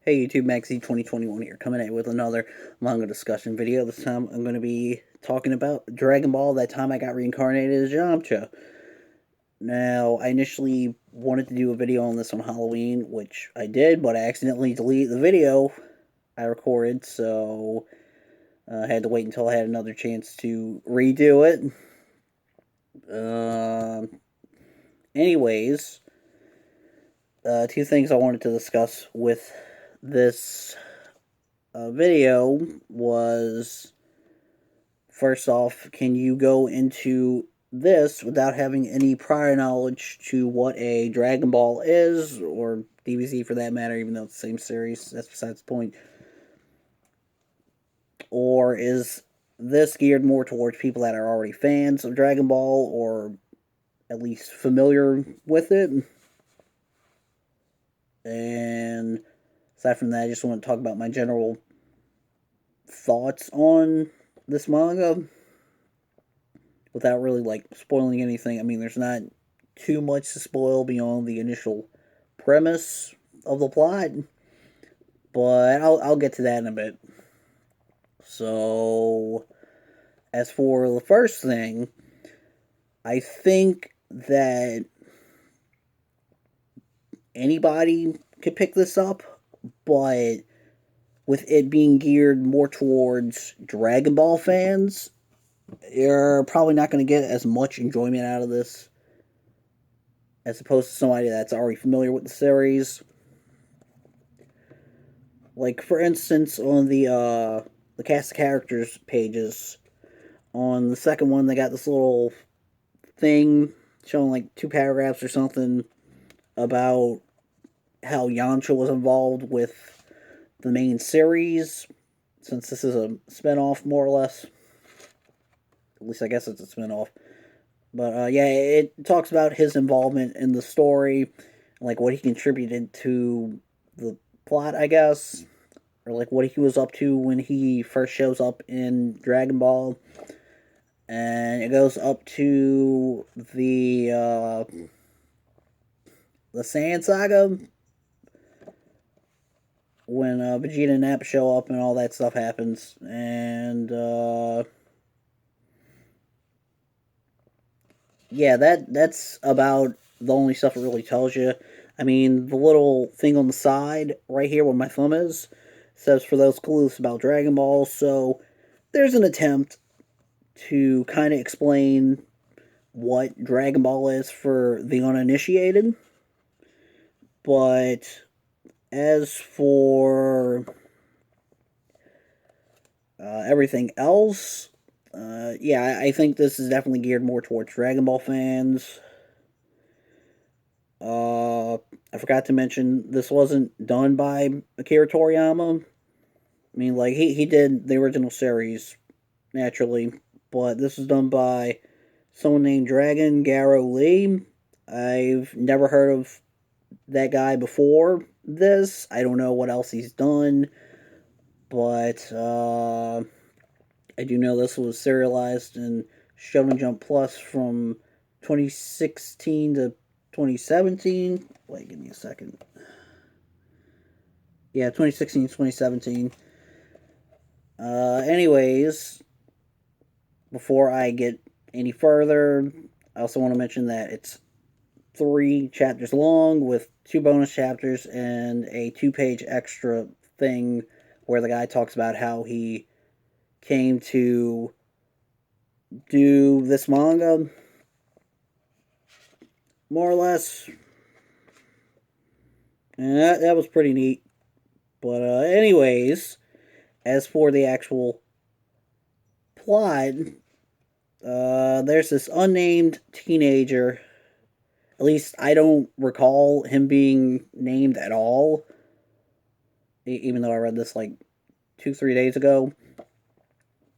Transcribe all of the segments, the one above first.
Hey YouTube, Maxi 2021 here, coming at you with another manga discussion video. This time I'm going to be talking about Dragon Ball, that time I got reincarnated as Yamcha. Now, I initially wanted to do a video on this on Halloween, which I did, but I accidentally deleted the video I recorded, so I had to wait until I had another chance to redo it. Uh, anyways, two things I wanted to discuss with this video was, first off, can you go into this without having any prior knowledge to what a Dragon Ball is, or DBZ for that matter, even though it's the same series? That's besides the point. Or is this geared more towards people that are already fans of Dragon Ball, or at least familiar with it? And aside from that, I just want to talk about my general thoughts on this manga without really like spoiling anything. I mean, there's not too much to spoil beyond the initial premise of the plot, but I'll get to that in a bit. So, as for the first thing, I think that anybody could pick this up, but with it being geared more towards Dragon Ball fans, you're probably not going to get as much enjoyment out of this as opposed to somebody that's already familiar with the series. Like, for instance, on the cast of characters pages, on the second one, they got this little thing showing like two paragraphs or something about how Yamcha was involved with the main series, since this is a spinoff, more or less. At least I guess it's a spinoff. But yeah, it talks about his involvement in the story, like what he contributed to the plot, I guess, or like what he was up to when he first shows up in Dragon Ball. And it goes up to the Sand Saga, when Vegeta and Nappa show up and all that stuff happens. And yeah, that's about the only stuff it really tells you. I mean, the little thing on the side right here where my thumb is says for those clueless about Dragon Ball. So there's an attempt to kind of explain what Dragon Ball is for the uninitiated. But as for everything else, yeah, I think this is definitely geared more towards Dragon Ball fans. I forgot to mention this wasn't done by Akira Toriyama. I mean, like he did the original series naturally, but this was done by someone named Dragon Garo Lee. I've never heard of that guy before this. I don't know what else he's done, but I do know this was serialized in Shonen Jump Plus from 2016 to 2017. Wait, give me a second. Yeah, 2016 2017. Anyways, before I get any further, I also want to mention that it's 3 chapters long with 2 bonus chapters and a 2 page extra thing where the guy talks about how he came to do this manga, more or less. And that was pretty neat. But, anyways, as for the actual plot, there's this unnamed teenager. At least I don't recall him being named at all, even though I read this like 2, 3 days ago.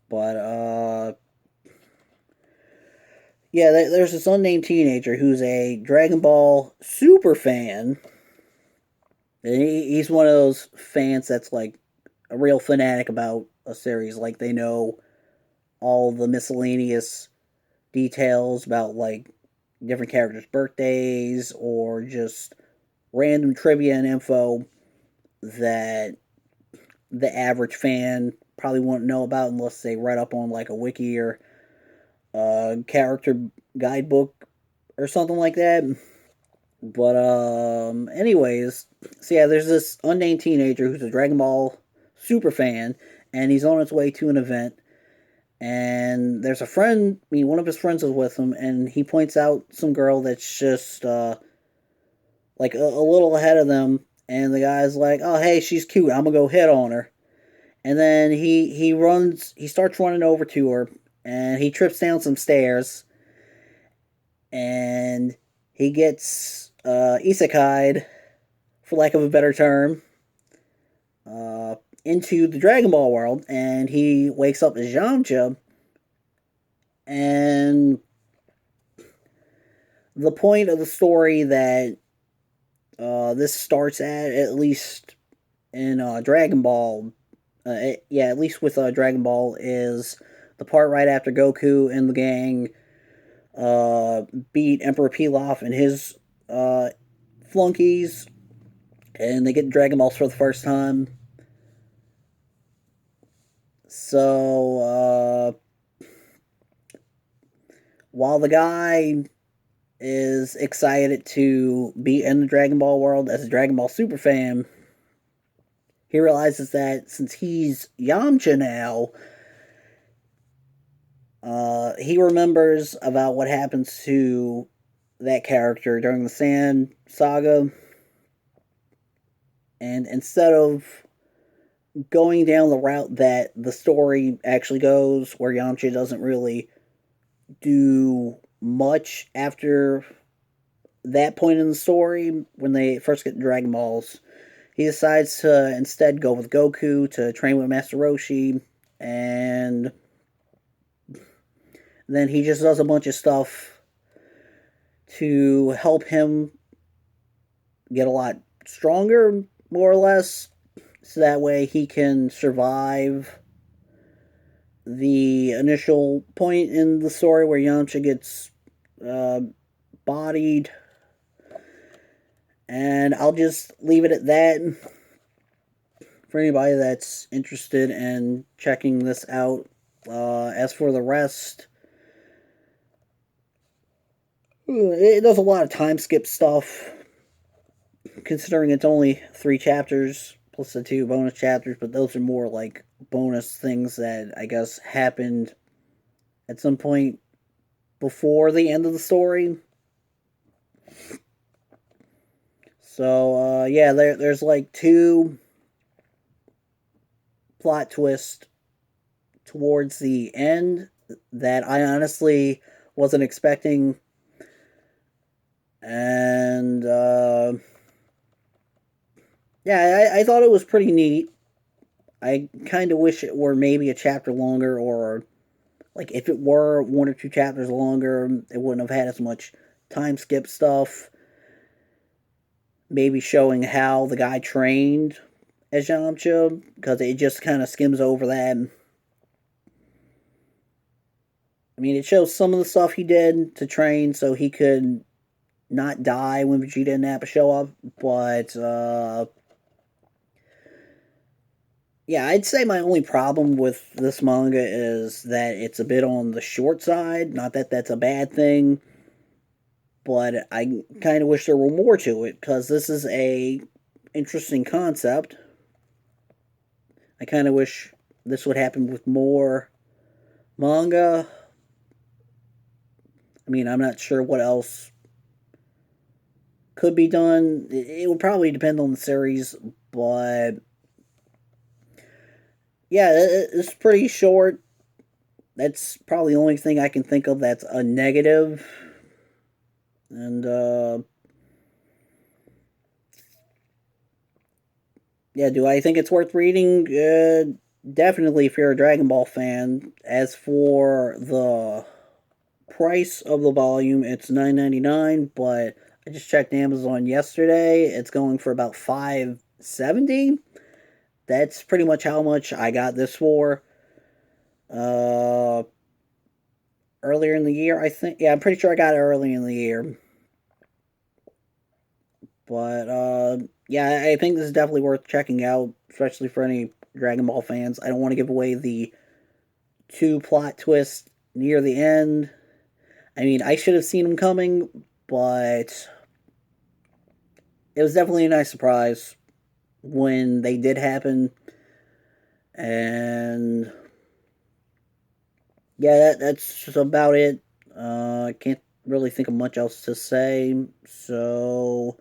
But, yeah, there's this unnamed teenager who's a Dragon Ball super fan. And he's one of those fans that's like a real fanatic about a series. Like, they know all the miscellaneous details about like different characters' birthdays or just random trivia and info that the average fan probably won't know about unless they read up on like a wiki or character guidebook or something like that. But anyways, so yeah, there's this unnamed teenager who's a Dragon Ball super fan, and he's on his way to an event. And there's a friend, I mean, one of his friends is with him, and he points out some girl that's just like a little ahead of them. And the guy's like, "Oh, hey, she's cute. I'm gonna go hit on her." And then he starts running over to her, and he trips down some stairs, and he gets isekai'd, for lack of a better term, uh, into the Dragon Ball world, and he wakes up as Yamcha. And the point of the story that this starts at least in Dragon Ball, yeah, at least with Dragon Ball, is the part right after Goku and the gang uh, beat Emperor Pilaf and his flunkies, and they get Dragon Balls for the first time. So, while the guy is excited to be in the Dragon Ball world as a Dragon Ball super fan, he realizes that since he's Yamcha now, he remembers about what happens to that character during the Sand Saga, and instead of going down the route that the story actually goes, where Yamcha doesn't really do much after that point in the story when they first get the Dragon Balls, he decides to instead go with Goku to train with Master Roshi, and then he just does a bunch of stuff to help him get a lot stronger, more or less, so that way he can survive the initial point in the story where Yamcha gets uh, bodied. And I'll just leave it at that for anybody that's interested in checking this out. As for the rest, it does a lot of time skip stuff, considering it's only 3 chapters plus the 2 bonus chapters, but those are more like bonus things that I guess happened at some point before the end of the story. So, yeah, there's like 2 plot twists towards the end that I honestly wasn't expecting. And, yeah, I thought it was pretty neat. I kind of wish it were maybe a chapter longer, or like if it were 1 or 2 chapters longer, it wouldn't have had as much time skip stuff. Maybe showing how the guy trained as Yamcha, because it just kind of skims over that. I mean, it shows some of the stuff he did to train so he could not die when Vegeta and Nappa show up, but yeah, I'd say my only problem with this manga is that it's a bit on the short side. Not that that's a bad thing, but I kind of wish there were more to it, because this is a interesting concept. I kind of wish this would happen with more manga. I mean, I'm not sure what else could be done. It would probably depend on the series, but yeah, it's pretty short. That's probably the only thing I can think of that's a negative. And yeah, do I think it's worth reading? Definitely if you're a Dragon Ball fan. As for the price of the volume, it's $9.99, but I just checked Amazon yesterday. It's going for about $5.70. That's pretty much how much I got this for. Uh, Earlier in the year, I think. Yeah, I'm pretty sure I got it early in the year. But yeah, I think this is definitely worth checking out, especially for any Dragon Ball fans. I don't want to give away the two plot twists near the end. I mean, I should have seen them coming, but it was definitely a nice surprise when they did happen. And yeah, that's just about it. I can't really think of much else to say. So,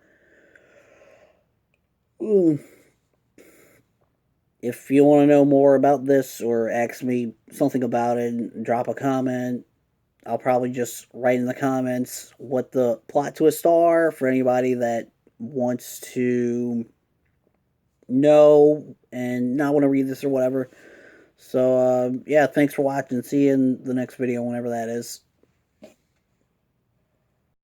mm, if you want to know more about this or ask me something about it, drop a comment. I'll probably just write in the comments what the plot twists are for anybody that wants to know and not want to read this or whatever. So, yeah, thanks for watching. See you in the next video, whenever that is.